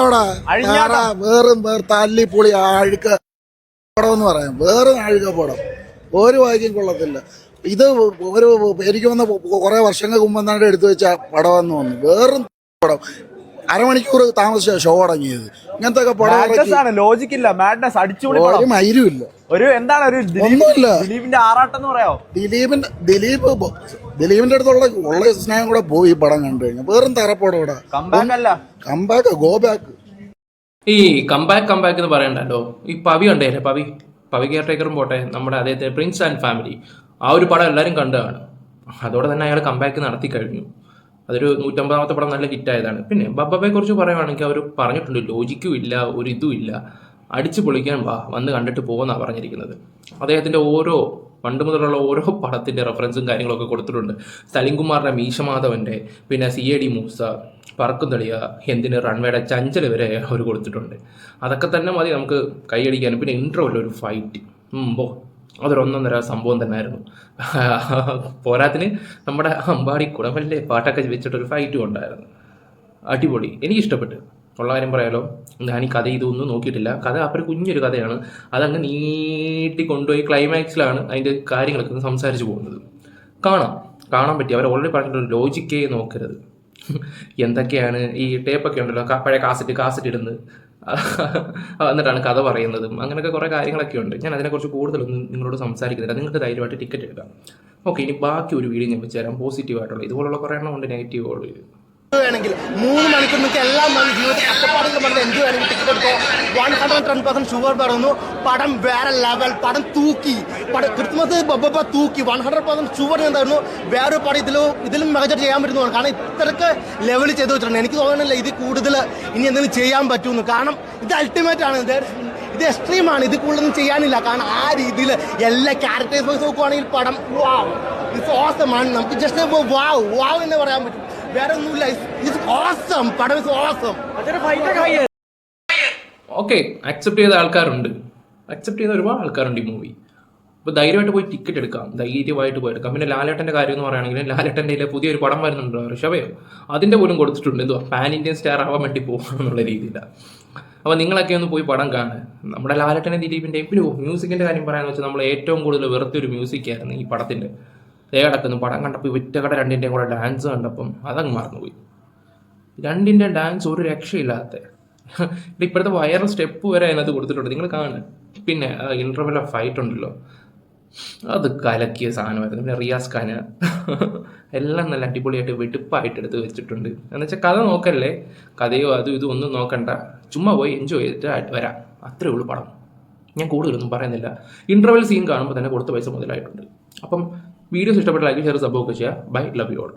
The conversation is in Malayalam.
പടമാടാ. വേറും തല്ലിപ്പൊളി അഴുക്ക പടം എന്ന് പറയാം. വേറെ അഴുക പടം ഒരു വായിക്കും കൊള്ളത്തില്ല. ഇത് ഒരു എനിക്ക് വന്ന കുറെ വർഷങ്ങൾക്ക് മുമ്പ് എന്നാണ്ട് എടുത്തു വെച്ച പടമെന്ന് തോന്നുന്നു. വേറും പടം അരമണിക്കൂർ താമസിച്ച ഷോ അടങ്ങിയത്. ഇങ്ങനത്തെ ഒക്കെ പടം ലോജിക്കില്ല. മാഡ്നസ് അടിച്ചുപൊളി ഒരു മൈരുമില്ല. ഒരു എന്താണ് ഒരു ഒന്നുമില്ല. ദിലീപിന്റെ ആറാട്ടം എന്ന് പറയാമോ? ദിലീപിന്റെ അടുത്തുള്ള സ്നേഹം കൂടെ പോയി ഈ പടം കണ്ടു കഴിഞ്ഞാൽ. വേറും തറപ്പടം ഇവിടെ. Comeback go back. ഈ കംബാക്ക് എന്ന് പറയണ്ടല്ലോ. ഈ പവി കണ്ടേല്ലേ? പവി കെയർ ടേക്കറും പോട്ടെ, നമ്മുടെ അദ്ദേഹത്തെ പ്രിൻസ് ആൻഡ് ഫാമിലി, ആ ഒരു പടം എല്ലാവരും കണ്ടതാണ്. അതോടെ തന്നെ അയാൾ കംബാക്ക് നടത്തി കഴിഞ്ഞു. അതൊരു 150ാമത്തെ പടം നല്ല ഹിറ്റായതാണ്. പിന്നെ ബബ്ബയെ കുറിച്ച് പറയുവാണെങ്കിൽ അവർ പറഞ്ഞിട്ടുണ്ട്, ലോജിക്കും ഇല്ല, ഒരു ഇതും ഇല്ല, അടിച്ചു പൊളിക്കാൻ വന്ന് കണ്ടിട്ട് പോകുമെന്നാണ് പറഞ്ഞിരിക്കുന്നത്. അദ്ദേഹത്തിൻ്റെ പണ്ട് മുതലുള്ള ഓരോ പടത്തിൻ്റെ റെഫറൻസും കാര്യങ്ങളൊക്കെ കൊടുത്തിട്ടുണ്ട്. സലിംകുമാറിൻ്റെ മീശമാധവൻ്റെ, പിന്നെ CAD മൂസ, പറക്കും തളിയ, എന്തിന് റൺവേയുടെ ചഞ്ചൽ വരെ അവർ കൊടുത്തിട്ടുണ്ട്. അതൊക്കെ തന്നെ മതി നമുക്ക് കൈയടിക്കാനും. പിന്നെ ഇൻട്രോയിൽ ഒരു ഫൈറ്റ് അതൊരൊന്നൊന്നര സംഭവം തന്നെയായിരുന്നു. പോരാത്തിന് നമ്മുടെ അമ്പാടി കുടമല്ലേ പാട്ടൊക്കെ വെച്ചിട്ടൊരു ഫൈറ്റും ഉണ്ടായിരുന്നു. അടിപൊളി, എനിക്കിഷ്ടപ്പെട്ടു. ഉള്ള കാര്യം പറയാലോ, ഞാൻ ഈ കഥ ഇതൊന്നും നോക്കിയിട്ടില്ല. കഥ അപ്പോൾ കുഞ്ഞൊരു കഥയാണ്. അതങ്ങ് നീട്ടി കൊണ്ടുപോയി ക്ലൈമാക്സിലാണ് അതിൻ്റെ കാര്യങ്ങളൊക്കെ സംസാരിച്ച് പോകുന്നത്. കാണാൻ പറ്റി. അവർ ഓൾറെഡി പറഞ്ഞിട്ടൊരു ലോജിക്കേ നോക്കരുത്. എന്തൊക്കെയാണ് ഈ ടേപ്പൊക്കെ ഉണ്ടല്ലോ, പഴയ കാസറ്റ് ഇടുന്നത്, എന്നിട്ടാണ് കഥ പറയുന്നതും അങ്ങനെയൊക്കെ കുറേ കാര്യങ്ങളൊക്കെ ഉണ്ട്. ഞാൻ അതിനെക്കുറിച്ച് കൂടുതലൊന്നും നിങ്ങളോട് സംസാരിക്കുന്നില്ല. നിങ്ങൾക്ക് ധൈര്യമായിട്ട് ടിക്കറ്റ് എടുക്കാം. ഓക്കെ, ഇനി ബാക്കി ഒരു വീഡിയോ ഞാൻ വെച്ചുതരാം പോസിറ്റീവായിട്ടുള്ള. ഇതുപോലുള്ള കുറേ എണ്ണം ഉണ്ട് നെഗറ്റീവുകൾ. വേണമെങ്കിൽ 3 മണിക്കൂർ നിങ്ങൾക്ക് എല്ലാം ജീവിതത്തിൽ കഷ്ടപ്പാടുകൾ പറഞ്ഞ് എന്ത് വേണമെങ്കിൽ ടിക്കറ്റ് എടുത്തോ. 110% ഷുഗർ പറയുന്നു. പടം വേറെ ലെവൽ. പടം തൂക്കി. ക്രിസ്മസ് തൂക്കി. 100% ഷുഗർ എന്തായിരുന്നു. വേറൊരു പടം ഇതിലും മികച്ച ചെയ്യാൻ പറ്റുന്നതാണ്. കാരണം ഇത്രക്ക് ലെവൽ ചെയ്ത് വെച്ചിട്ടുണ്ട്. എനിക്ക് തോന്നുന്നില്ല ഇതിൽ കൂടുതൽ ഇനി എന്തെങ്കിലും ചെയ്യാൻ പറ്റുമെന്ന്. കാരണം ഇത് അൾട്ടിമേറ്റ് ആണ്. ഇത് എക്സ്ട്രീമാണ്. ഇത് കൂടുതലൊന്നും ചെയ്യാനില്ല. കാരണം ആ രീതിയിൽ എല്ലാ ക്യാരക്ടേഴ്സ് വൈസ് നോക്കുവാണെങ്കിൽ പടം ഇറ്റ്സ് ഓസമാണ്. നമുക്ക് ജസ്റ്റ് വാവ് എന്ന് പറയാൻ പറ്റും. വേറെ ഒന്നുമില്ല. പടം ഇസ് ഓസം. ഓക്കെ, അക്സെപ്റ്റ് ചെയ്ത ആൾക്കാരുണ്ട്. അക്സെപ്റ്റ് ചെയ്ത ഒരുപാട് ആൾക്കാരുണ്ട് ഈ മൂവി. അപ്പോൾ ധൈര്യമായിട്ട് പോയി ടിക്കറ്റ് എടുക്കാം. ധൈര്യമായിട്ട് പോയി എടുക്കാം. പിന്നെ ലാലേട്ടൻ്റെ കാര്യം എന്ന് പറയുകയാണെങ്കിൽ ലാലേട്ടൻ്റെ പുതിയൊരു പടം വരുന്നുണ്ട്, ഋഷഭയോ, അതിൻ്റെ പോലും കൊടുത്തിട്ടുണ്ട്. എന്തുവാ, പാൻ ഇന്ത്യൻ സ്റ്റാർ ആവാൻ വേണ്ടി പോകണമെന്നുള്ള രീതിയിലാണ്. അപ്പോൾ നിങ്ങളൊക്കെ ഒന്ന് പോയി പടം കാണുക. നമ്മുടെ ലാലേട്ടൻ്റെ ദിലീപിൻ്റെയും പിന്നെ മ്യൂസിക്കിൻ്റെ കാര്യം പറയാമെന്ന് വെച്ചാൽ നമ്മൾ ഏറ്റവും കൂടുതൽ വെറുത്തൊരു മ്യൂസിക്കായിരുന്നു ഈ പടത്തിൻ്റെ. കിടക്കുന്നു പടം കണ്ടപ്പോൾ വിറ്റകട രണ്ടിൻ്റെയും കൂടെ ഡാൻസ് കണ്ടപ്പം അതങ്ങ് മറന്നുപോയി. രണ്ടിൻ്റെ ഡാൻസ് ഒരു രക്ഷയില്ലാത്ത. ഇപ്പോഴത്തെ വൈറൽ സ്റ്റെപ്പ് വരെ അതിനകത്ത് കൊടുത്തിട്ടുണ്ട്, നിങ്ങൾ കാണുക. പിന്നെ ഇൻ്റർവെൽ ഓഫ് ഫൈറ്റ് ഉണ്ടല്ലോ, അത് കലക്കിയ സാധനമായിരുന്നു. പിന്നെ റിയാസ് ഖാന് എല്ലാം നല്ല അടിപൊളിയായിട്ട് വെടുപ്പായിട്ട് എടുത്ത് വെച്ചിട്ടുണ്ട്. എന്നുവെച്ചാൽ കഥ നോക്കല്ലേ, കഥയോ അതും ഇതും ഒന്നും നോക്കണ്ട, ചുമ്മാ പോയി എൻജോയ് ചെയ്തിട്ട് വരാം. അത്രേ ഉള്ളൂ പടം. ഞാൻ കൂടുതലൊന്നും പറയുന്നില്ല. ഇൻ്റർവെൽ സീൻ കാണുമ്പോൾ തന്നെ കൊടുത്ത പൈസ മുതലായിട്ടുണ്ട്. അപ്പം വീഡിയോസ് ഇഷ്ടപ്പെട്ട ലൈക്ക്, ഷെയർ, സബ്സ്ക്രൈബ് ചെയ്യുക. Bye, love you all.